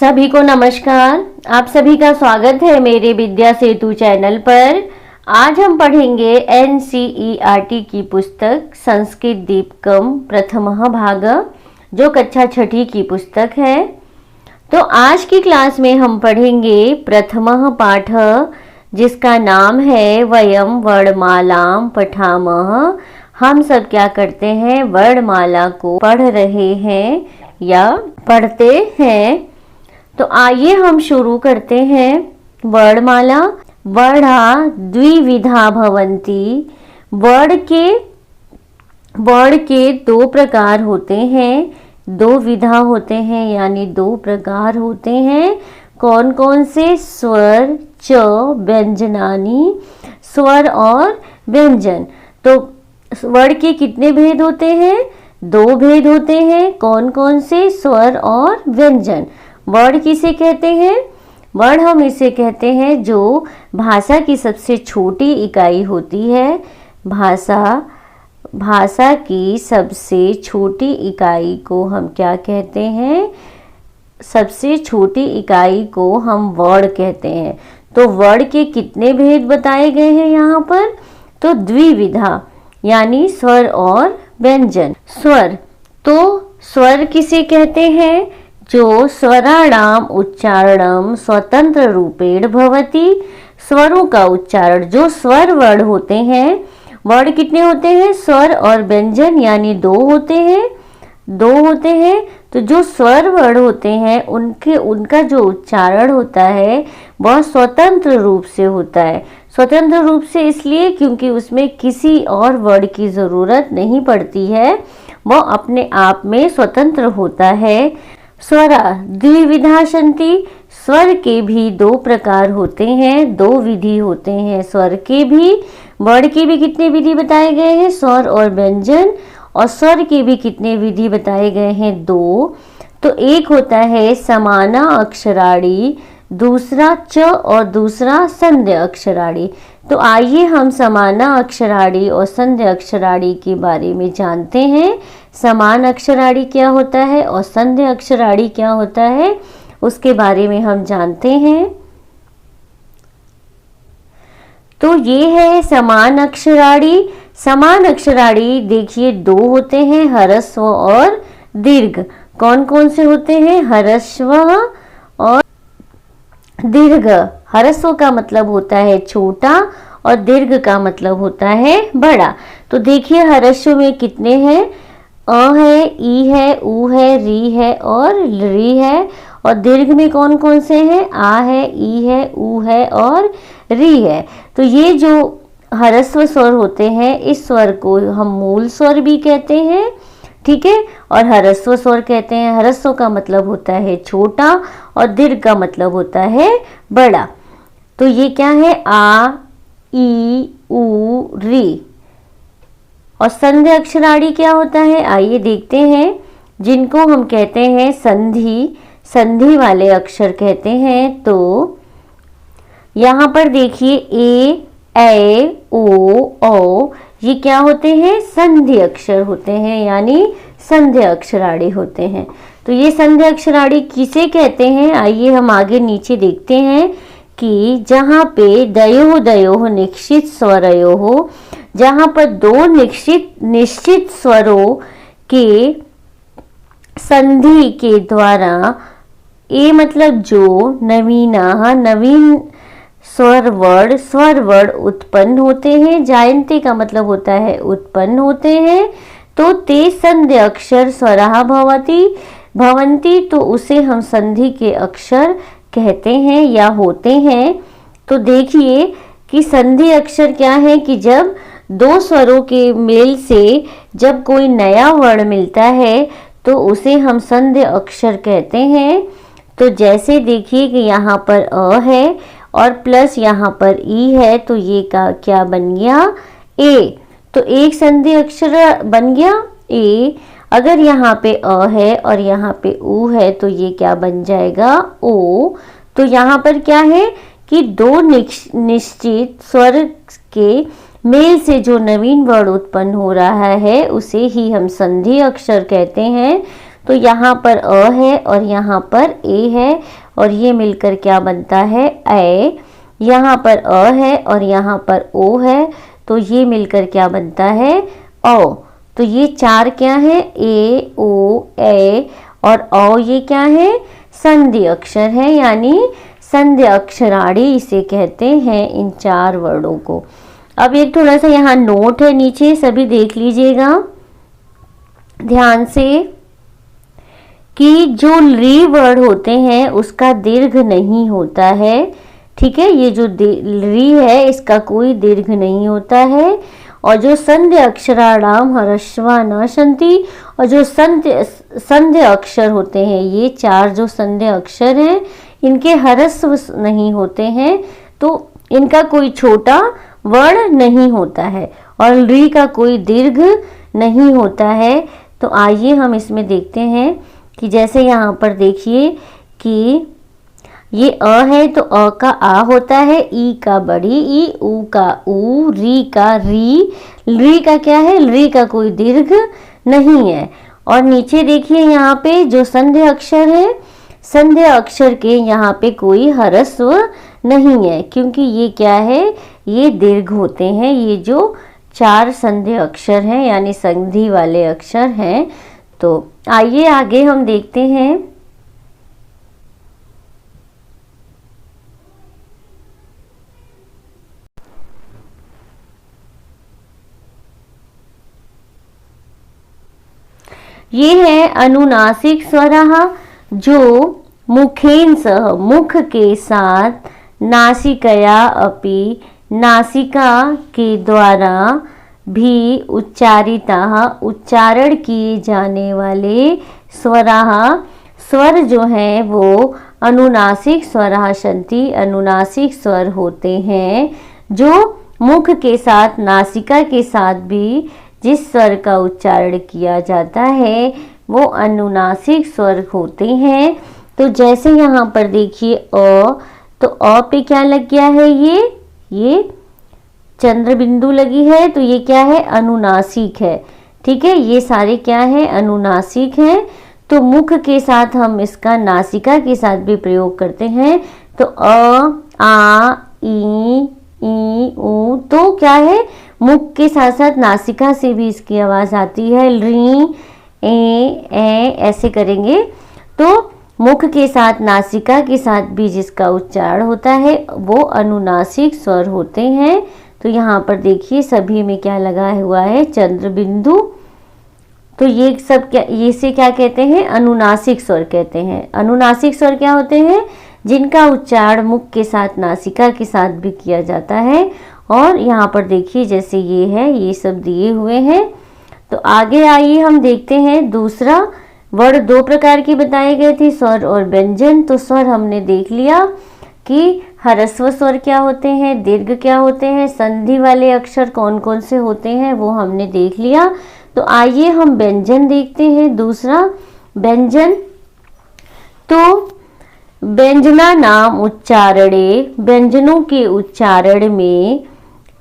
सभी को नमस्कार। आप सभी का स्वागत है मेरे विद्या सेतु चैनल पर। आज हम पढ़ेंगे NCERT की पुस्तक संस्कृत दीपकम प्रथमः भाग, जो कक्षा छठी की पुस्तक है। तो आज की क्लास में हम पढ़ेंगे प्रथमः पाठ, जिसका नाम है वयम वर्णमालाम पठामः। हम सब क्या करते हैं, वर्णमाला को पढ़ रहे हैं या पढ़ते हैं। तो आइए हम शुरू करते हैं। वर्णमाला। वर्णा द्विविधा भवन्ति। वर्ण के दो प्रकार होते हैं, दो विधा होते हैं, यानी दो प्रकार होते हैं। कौन कौन से? स्वर, च, व्यंजनानि, स्वर और व्यंजन। तो वर्ण के कितने भेद होते हैं? दो भेद होते हैं। कौन कौन से? स्वर और व्यंजन। वर्ण किसे कहते हैं? वर्ण हम इसे कहते हैं जो भाषा की सबसे छोटी इकाई होती है। भाषा की सबसे छोटी इकाई को हम क्या कहते हैं? सबसे छोटी इकाई को हम वर्ण कहते हैं। तो वर्ण के कितने भेद बताए गए हैं यहाँ पर? तो द्विविधा, यानी स्वर और व्यंजन। स्वर, तो स्वर किसे कहते हैं? जो स्वराणाम उच्चारणम स्वतंत्र रूपेण भवति। स्वरों का उच्चारण, जो स्वर वर्ण होते हैं। वर्ण कितने होते हैं? स्वर और व्यंजन, यानी दो होते हैं। तो जो स्वर वर्ण होते हैं उनका जो उच्चारण होता है वह स्वतंत्र रूप से होता है। स्वतंत्र रूप से इसलिए क्योंकि उसमें किसी और वर्ण की जरूरत नहीं पड़ती है, वह अपने आप में स्वतंत्र होता है। स्वरा द्विविधा सन्ति। स्वर के भी दो प्रकार होते हैं, दो विधि होते हैं स्वर के भी। वर्ण के भी कितने विधि बताए गए हैं? स्वर और व्यंजन। और स्वर के भी कितने विधि बताए गए हैं? दो। तो एक होता है समाना अक्षराणि, दूसरा च और दूसरा संध्य अक्षराणि। तो आइए हम समाना अक्षराणि और संध्य अक्षराणि के बारे में जानते हैं। समान अक्षराणि क्या होता है और संध्य अक्षराणि क्या होता है, उसके बारे में हम जानते हैं। तो ये है समान अक्षराणि। समान अक्षराणि देखिए दो होते हैं, ह्रस्व और दीर्घ। कौन कौन से होते हैं? ह्रस्व और दीर्घ। ह्रस्व का मतलब होता है छोटा और दीर्घ का मतलब होता है बड़ा। तो देखिए ह्रस्व में कितने हैं? अ है, ई है, उ है, री है और री है। और दीर्घ में कौन कौन से हैं? आ है, ई है, उ है और री है। तो ये जो ह्रस्व स्वर होते हैं, इस स्वर को हम मूल स्वर भी कहते हैं, ठीक है। और ह्रस्व स्वर कहते हैं। ह्रस्व का मतलब होता है छोटा और दीर्घ का मतलब होता है बड़ा। तो ये क्या है? आ, ई, उ, री। और संध्य अक्षराणि क्या होता है? आइए देखते हैं। जिनको हम कहते हैं संधि वाले अक्षर कहते हैं। तो यहाँ पर देखिए ए, ओ, ये क्या होते हैं? संधि अक्षर होते हैं, यानी संध्य अक्षराणि होते हैं। तो ये संध्य अक्षराणि किसे कहते हैं? आइए हम आगे नीचे देखते हैं कि जहाँ पे दयोः निश्चित स्वरयोः, जहाँ पर दो निश्चित स्वरों के संधि के द्वारा, ए मतलब जो, नवीन स्वर वर्ण उत्पन्न होते हैं। जायन्ते का मतलब होता है उत्पन्न होते हैं। तो ते संध्य अक्षर स्वरः भवन्ति, तो उसे हम संधि के अक्षर कहते हैं या होते हैं। तो देखिए कि संधि अक्षर क्या है कि जब दो स्वरों के मेल से जब कोई नया वर्ण मिलता है तो उसे हम संधि अक्षर कहते हैं। तो जैसे देखिए कि यहाँ पर अ है और प्लस यहाँ पर ई है, तो ये का क्या बन गया? ए। तो एक संधि अक्षर बन गया ए। अगर यहाँ पे अ है और यहाँ पे उ है तो ये क्या बन जाएगा? ओ। तो यहाँ पर क्या है कि दो निश्चित स्वर के मेल से जो नवीन वर्ण उत्पन्न हो रहा है उसे ही हम संधि अक्षर कहते हैं। तो यहाँ पर अ है और यहाँ पर ए है और ये मिलकर क्या बनता है ए। यहाँ पर अ है और यहाँ पर ओ है तो ये मिलकर क्या बनता है ओ। तो ये चार क्या है ए ओ ए और औ, ये क्या है संधि अक्षर है, यानी संधि अक्षराणी इसे कहते हैं इन चार वर्डों को। अब एक थोड़ा सा यहाँ नोट है नीचे, सभी देख लीजिएगा ध्यान से कि जो री वर्ड होते हैं उसका दीर्घ नहीं होता है। ठीक है, ये जो री है इसका कोई दीर्घ नहीं होता है। और जो संधि अक्षराणाम ह्रस्वा न सन्ति, और जो संधि अक्षर होते हैं, ये चार जो संधि अक्षर हैं इनके ह्रस्व नहीं होते हैं, तो इनका कोई छोटा वर्ण नहीं होता है और री का कोई दीर्घ नहीं होता है। तो आइए हम इसमें देखते हैं कि जैसे यहाँ पर देखिए कि ये अ है तो अ का आ होता है, ई का बड़ी ई, ऊ का ऊ, री का री का क्या है, री का कोई दीर्घ नहीं है। और नीचे देखिए यहाँ पे जो संधि अक्षर है, संधि अक्षर के यहाँ पे कोई ह्रस्व नहीं है क्योंकि ये क्या है, ये दीर्घ होते हैं। ये जो चार संधि अक्षर हैं यानी संधि वाले अक्षर हैं। तो आइए आगे हम देखते हैं। ये है अनुनासिक स्वरः जो मुखेन सह, मुख के साथ, नासिकया अपि, नासिका के द्वारा भी उच्चारिताः, उच्चारण किए जाने वाले स्वरः, स्वर जो हैं वो अनुनासिक स्वरः सन्ति, अनुनासिक स्वर होते हैं। जो मुख के साथ, नासिका के साथ भी जिस स्वर का उच्चारण किया जाता है वो अनुनासिक स्वर होते हैं। तो जैसे यहाँ पर देखिए अ, तो अ पे क्या लग गया है, ये चंद्र बिंदु लगी है, तो ये क्या है, अनुनासिक है। ठीक है, ये सारे क्या है, अनुनासिक हैं। तो मुख के साथ हम इसका नासिका के साथ भी प्रयोग करते हैं। तो अ, आ, ई, ऊ, तो क्या है, मुख के साथ साथ नासिका से भी इसकी आवाज आती है। री, ए, ऐसे करेंगे। तो मुख के साथ, नासिका के साथ भी जिसका उच्चारण होता है वो अनुनासिक स्वर होते हैं। तो यहाँ पर देखिए सभी में क्या लगा हुआ है, चंद्र बिंदु। तो ये सब क्या, ये से क्या कहते हैं, अनुनासिक स्वर कहते हैं। अनुनासिक स्वर क्या होते हैं, जिनका उच्चारण मुख के साथ, नासिका के साथ भी किया जाता है। और यहाँ पर देखिए जैसे ये है, ये सब दिए हुए हैं। तो आगे आइए हम देखते हैं दूसरा वर्ड। दो प्रकार के बताए गए थे, स्वर और व्यंजन। तो स्वर हमने देख लिया कि ह्रस्व स्वर क्या होते हैं, दीर्घ क्या होते हैं, संधि वाले अक्षर कौन कौन से होते हैं वो हमने देख लिया। तो आइए हम व्यंजन देखते हैं। दूसरा व्यंजन, तो व्यंजना नाम उच्चारणे, व्यंजनों के उच्चारण में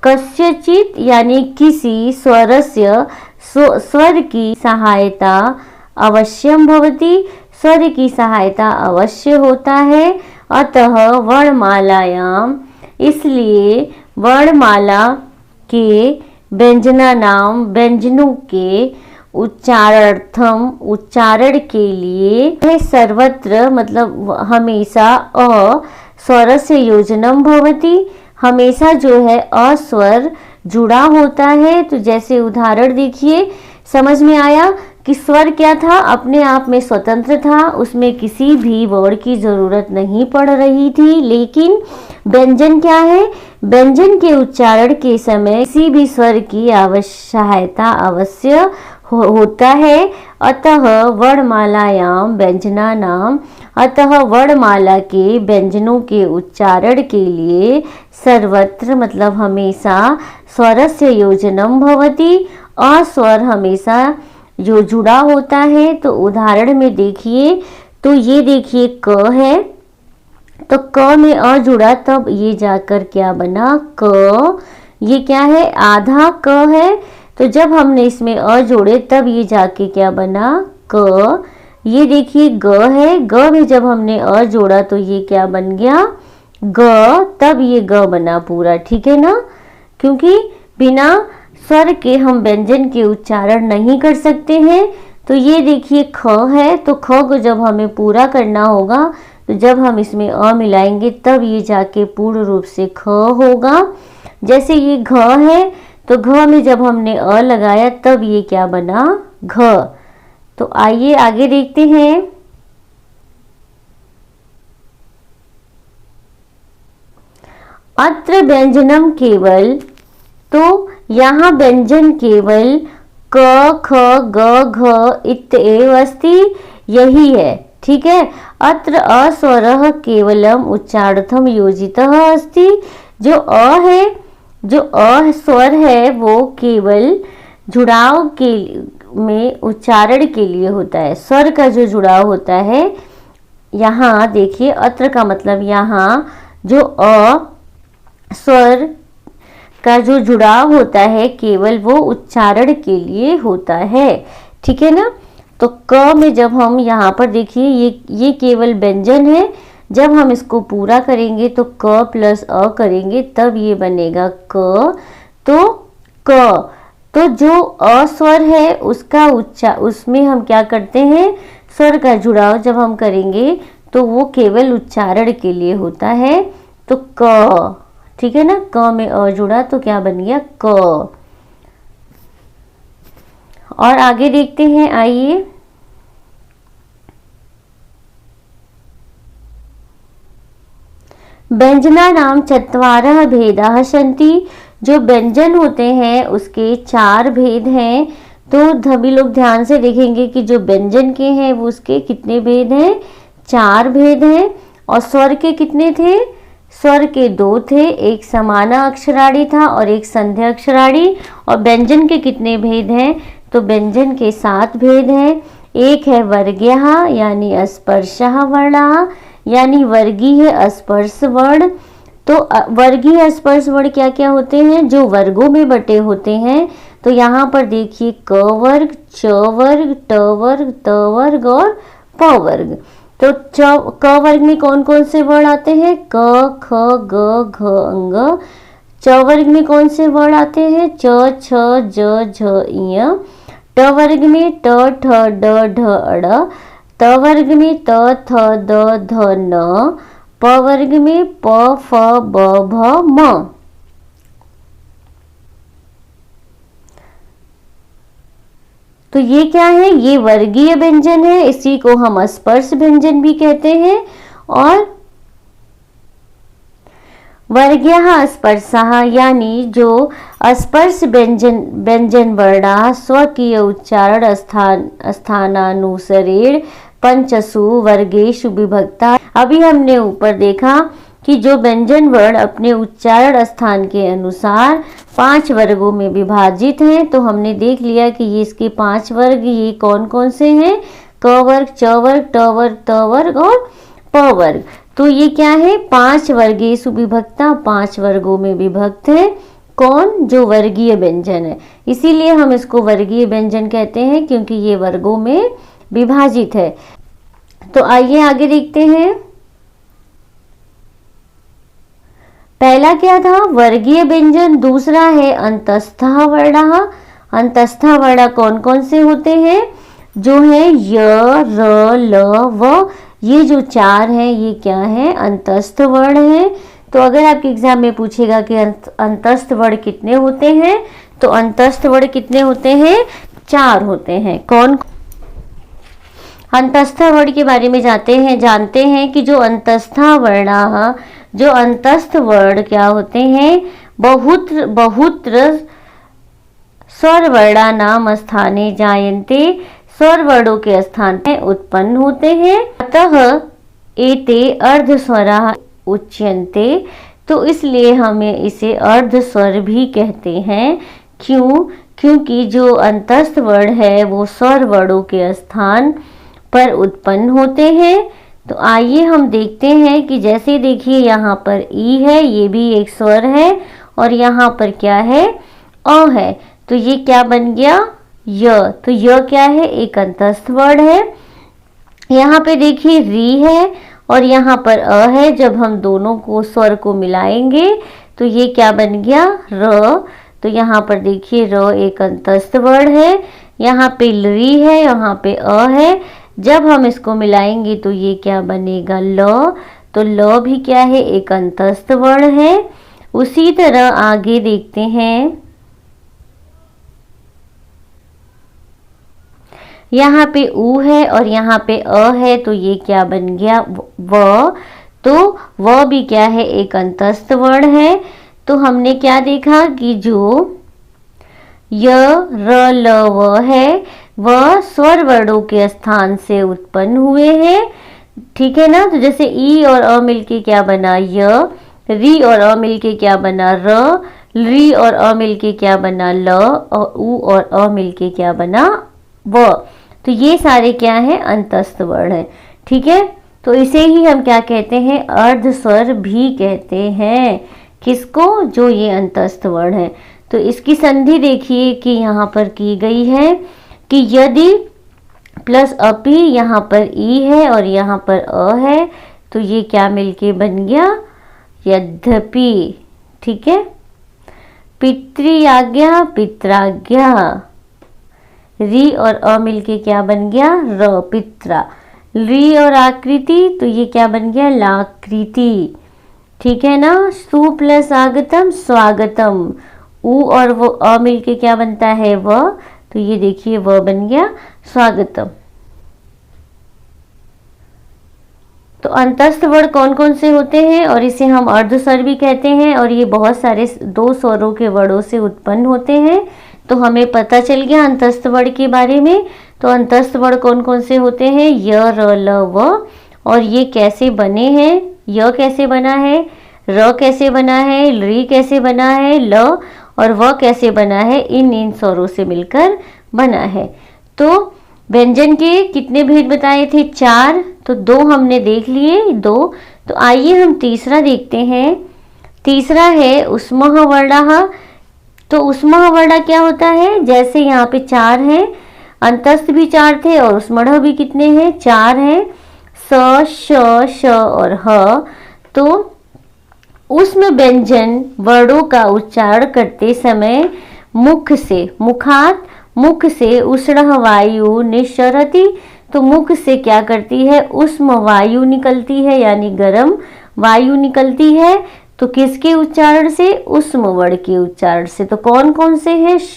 कस्यचित यानी किसी स्वरस्य, स्वर की सहायता अवश्यम भवति, स्वर की सहायता अवश्य होता है। अतः वर्णमालायाम, इसलिए वर्णमाला के व्यंजना नाम, व्यंजनों के उच्चारार्थम, उच्चारण के लिए सर्वत्र मतलब हमेशा अ स्वरस्य योजनम भवति, हमेशा जो है अस्वर जुड़ा होता है। तो जैसे उदाहरण देखिए, समझ में आया कि स्वर क्या था, अपने आप में स्वतंत्र था, उसमें किसी भी वर्ड की जरूरत नहीं पड़ रही थी। लेकिन व्यंजन क्या है, व्यंजन के उच्चारण के समय किसी भी स्वर की सहायता अवश्य होता है। अतः वर्णमालायाम व्यंजना नाम, अतः वर्णमाला के व्यंजनों के उच्चारण के लिए सर्वत्र मतलब हमेशा स्वरस्य योजनम भवति, अस्वर हमेशा जो जुड़ा होता है। तो उदाहरण में देखिए, तो ये देखिए क है, तो क में अ जुड़ा तब ये जाकर क्या बना, क। ये क्या है, आधा क है, तो जब हमने इसमें अ जोड़े तब ये जाके क्या बना, क। ये देखिए ग है, ग में जब हमने अ जोड़ा तो ये क्या बन गया, ग, तब ये ग बना पूरा, ठीक है ना। क्योंकि बिना स्वर के हम व्यंजन के उच्चारण नहीं कर सकते हैं। तो ये देखिए ख है, तो ख को जब हमें पूरा करना होगा तो जब हम इसमें अ मिलाएंगे तब ये जाके पूर्ण रूप से ख होगा। जैसे ये घ है, तो घ में जब हमने अ लगाया तब ये क्या बना, घ। तो आइए आगे देखते हैं। अत्र व्यंजनम केवल, तो यहाँ व्यंजन केवल क ख ग घ इत्येव अस्ति, यही है, ठीक है। अत्र अस्वरः केवलम उच्चारार्थम योजितः अस्ति। जो अ है, जो अ स्वर है वो केवल जुड़ाव के में उच्चारण के लिए होता है। स्वर का जो जुड़ाव होता है, यहाँ देखिए अत्र का मतलब यहाँ जो अ स्वर का जो जुड़ाव होता है केवल वो उच्चारण के लिए होता है, ठीक है ना। तो क में जब हम यहाँ पर देखिए ये केवल व्यंजन है, जब हम इसको पूरा करेंगे तो क प्लस अ करेंगे तब ये बनेगा क। तो क, तो जो अ स्वर है उसका उसमें हम क्या करते हैं, स्वर का जुड़ाव जब हम करेंगे तो वो केवल उच्चारण के लिए होता है। तो क, ठीक है ना, क में अ जुड़ा तो क्या बन गया, क। और आगे देखते हैं, आइए। व्यंजना नाम चत्वारः भेदाः सन्ति। जो व्यंजन होते हैं उसके 4 भेद हैं। तो सभी लोग ध्यान से देखेंगे कि जो व्यंजन के हैं वो उसके कितने भेद हैं, 4 भेद हैं। और स्वर के कितने थे, स्वर के 2 थे, एक समाना अक्षराणी था और एक संध्या अक्षराणी। और व्यंजन के कितने भेद हैं, तो व्यंजन के 7 भेद हैं। एक है वर्ग्यः यानी अस्पर्शः वर्णः, यानी वर्गीय स्पर्श वर्ण। तो वर्गीय स्पर्श वर्ण क्या क्या होते हैं, जो वर्गों में बटे होते हैं। तो यहाँ पर देखिए क वर्ग, च वर्ग, ट वर्ग, त वर्ग और प वर्ग। तो क वर्ग में कौन कौन से वर्ण आते हैं, क ख ग घ अंग। च वर्ग में कौन से वर्ण आते हैं, च छ ज झ ञ। ट वर्ग में ट ठ ड ढ अड़। त वर्ग में त थ द ध न। प वर्ग में प फ ब भ म। तो ये क्या है, ये वर्गीय व्यंजन है, इसी को हम स्पर्श व्यंजन भी कहते हैं। और वर्ग्यः स्पर्शः यानी जो स्पर्श व्यंजन वर्णा स्वकीय उच्चारण स्थानानुसारेण पंचसु वर्गेषु विभक्ता। अभी हमने ऊपर देखा कि जो व्यंजन वर्ण अपने उच्चारण स्थान के अनुसार 5 वर्गों में विभाजित हैं। तो हमने देख लिया कि ये इसके 5 वर्ग ये कौन कौन से हैं, क वर्ग, च वर्ग, ट वर्ग, त वर्ग और प वर्ग। तो ये क्या है, 5 वर्गेषु विभक्ता, 5 वर्गों में विभक्त है। कौन, जो वर्गीय व्यंजन है, इसीलिए हम इसको वर्गीय व्यंजन कहते हैं क्योंकि ये वर्गों में विभाजित है। तो आइए आगे देखते हैं। पहला क्या था, वर्गीय व्यंजन। दूसरा है अंतस्थः वर्णः। अंतस्थः वर्ण कौन कौन से होते हैं, जो है य र ल व, ये जो 4 हैं ये क्या है, अंतस्थ वर्ण है। तो अगर आपके एग्जाम में पूछेगा कि अंतस्थ वर्ण कितने होते हैं, तो अंतस्थ वर्ण कितने होते हैं, 4 होते हैं। कौन, अंतस्थ वर्ण के बारे में जानते हैं कि जो अंतस्थ वर्ण, जो अंतस्थ वर्ण क्या होते हैं, बहुत्र स्वर वर्णानाम स्थाने जायन्ते, स्वर वर्णों के स्थान में उत्पन्न होते हैं। अतः एते अर्धस्वराः उच्यन्ते। तो इसलिए हमें इसे अर्ध स्वर भी कहते हैं। क्यों, क्योंकि जो अंतस्थ वर्ण है वो स्वर वर्णों के स्थान पर उत्पन्न होते हैं। तो आइए हम देखते हैं कि जैसे देखिए यहाँ पर ई है, ये भी एक स्वर है, और यहाँ पर क्या है, अ है। तो ये क्या बन गया, य। तो य क्या है, एक अंतस्थ वर्ण है। यहाँ पे देखिए री है और यहाँ पर अ है। जब हम दोनों को स्वर को मिलाएंगे तो ये क्या बन गया, र। तो यहाँ पर देखिए र एक अंतस्थ वर्ण है, यहाँ पे री है, यहाँ पे अ है। जब हम इसको मिलाएंगे तो ये क्या बनेगा, ल। तो ल भी क्या है, एक अंतस्थ वर्ण है। उसी तरह आगे देखते हैं, यहाँ पे ऊ है और यहाँ पे अ है, तो ये क्या बन गया, व। तो व भी क्या है, एक अंतस्थ वर्ण है। तो हमने क्या देखा कि जो य, र, ल, व है वह स्वर वर्णों के स्थान से उत्पन्न हुए हैं। ठीक है ना। तो जैसे ई और अ मिलके क्या बना, य। री और अ मिलके क्या बना, र। री और अ मिलके क्या बना, ल। और ऊ और अ मिलके क्या बना, व। तो ये सारे क्या हैं, अंतस्थ वर्ण हैं। ठीक है। तो इसे ही हम क्या कहते हैं, अर्ध स्वर भी कहते हैं। किसको, जो ये अंतस्थ वर्ण है। तो इसकी संधि देखिए कि यहाँ पर की गई है कि यदि प्लस अपि, यहाँ पर ई है और यहाँ पर अ है, तो ये क्या मिलके बन गया, यद्यपि। ठीक है। पितृ आज्ञा, पित्राज्ञा। री और अ मिलके क्या बन गया, र, पित्रा। री और आकृति, तो ये क्या बन गया, लाकृति। ठीक है ना। सु प्लस आगतम, स्वागतम। उ और वो अ मिलके क्या बनता है, व। तो ये देखिए व बन गया, स्वागतम। तो अंतस्थ वर्ण कौन कौन से होते हैं, और इसे हम अर्ध स्वर भी कहते हैं, और ये बहुत सारे दो स्वरों के वर्णों से उत्पन्न होते हैं। तो हमें पता चल गया अंतस्थ वर्ण के बारे में। तो अंतस्थ वर्ण कौन कौन से होते हैं, य, र, ल, व। और ये कैसे बने हैं, य कैसे बना है, र कैसे बना है, री कैसे बना है, ल और व कैसे बना है, इन स्वरों से मिलकर बना है। तो व्यंजन के कितने भेद बताए थे, 4। तो 2 हमने देख लिए, 2। तो आइए हम तीसरा देखते हैं। तीसरा है उष्मः वर्णः। तो उष्मः वर्ण क्या होता है, जैसे यहाँ पे 4 हैं, अंतस्थ भी 4 थे और उष्मः भी कितने हैं, 4 हैं, स, श, श और ह। तो उष्म व्यंजन वर्णों का उच्चारण करते समय मुख से, मुखात, मुख से उष्ण वायु निश्चरति। तो मुख से क्या करती है, उष्म वायु निकलती है, यानी गर्म वायु निकलती है। तो किसके उच्चारण से, उष्म वर्ण के उच्चारण से। तो कौन कौन से हैं, श,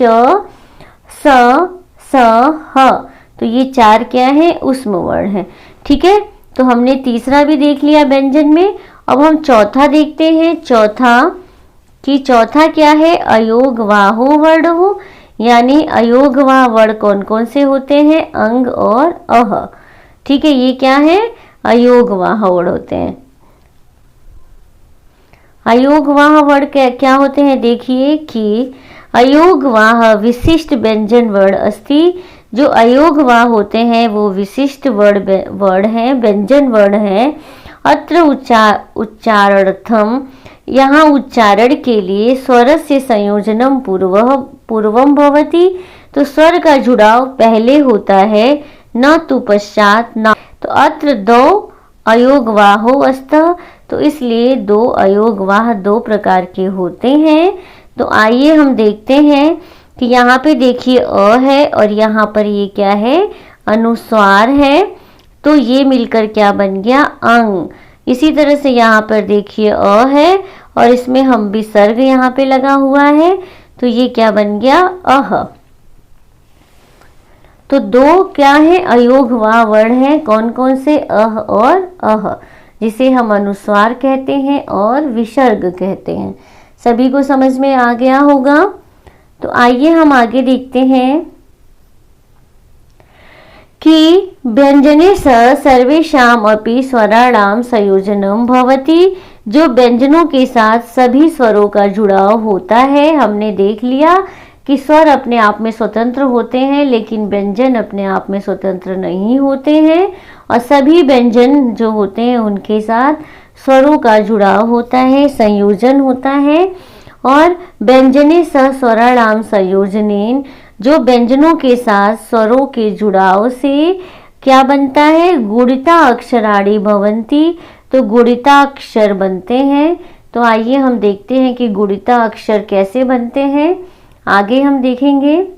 स, स, ह। तो ये 4 क्या है, उष्म वर्ण है। ठीक है। तो हमने तीसरा भी देख लिया व्यंजन में। अब हम चौथा देखते हैं। चौथा क्या है, अयोगवाहो वर्ण हो, यानी अयोगवाह वर्ण कौन कौन से होते हैं, अंग और अह। ठीक है। ये क्या है, अयोगवाह वर्ण होते हैं। अयोगवाह वर्ण क्या होते हैं, देखिए कि अयोगवाह विशिष्ट व्यंजन वर्ण अस्ति। जो अयोगवाह होते हैं वो विशिष्ट वर्ण हैं, व्यंजन वर्ण हैं। अत्र उच्चारणार्थम, यहाँ उच्चारण के लिए स्वर से संयोजनम पूर्वम भवति। तो स्वर का जुड़ाव पहले होता है, न तो पश्चात न। तो अत्र 2 अयोगवाहो अस्त। तो इसलिए 2 अयोगवाह 2 प्रकार के होते हैं। तो आइए हम देखते हैं कि यहाँ पे देखिए अ है और यहाँ पर ये क्या है, अनुस्वार है। तो ये मिलकर क्या बन गया, अंग। इसी तरह से यहाँ पर देखिए अ है और इसमें हम विसर्ग यहाँ पे लगा हुआ है। तो ये क्या बन गया, अह। तो 2 क्या है, अयोगवाह वर्ण है। कौन कौन से, अह और अह, जिसे हम अनुस्वार कहते हैं और विसर्ग कहते हैं। सभी को समझ में आ गया होगा। तो आइए हम आगे देखते हैं कि व्यंजने सर्वेषाम् अपि स्वराणां संयोजनम भवति। जो व्यंजनों के साथ सभी स्वरों का जुड़ाव होता है। हमने देख लिया कि स्वर अपने आप में स्वतंत्र होते हैं, लेकिन व्यंजन अपने आप में स्वतंत्र नहीं होते हैं। और सभी व्यंजन जो होते हैं उनके साथ स्वरों का जुड़ाव होता है, संयोजन होता है। और व्यंजने स्वराणाम संयोजनेन, जो व्यंजनों के साथ स्वरों के जुड़ाव से क्या बनता है? गुणिता अक्षराणि भवन्ति, तो गुणिता अक्षर बनते हैं। तो आइए हम देखते हैं कि गुणिता अक्षर कैसे बनते हैं, आगे हम देखेंगे।